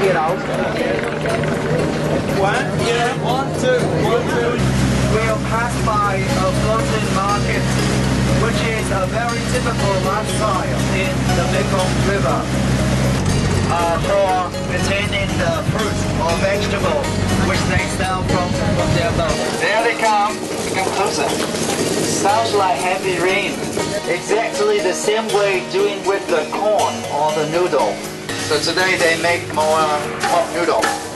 get out. One, yeah, one, two, one, two. We'll pass by a floating market, which is a very typical lifestyle in the Mekong River. For retaining the fruit or vegetable which they sell from their boat. There they come. Come closer. Sounds like heavy rain. Exactly the same way doing with the corn or the noodle. So today they make more hot noodle.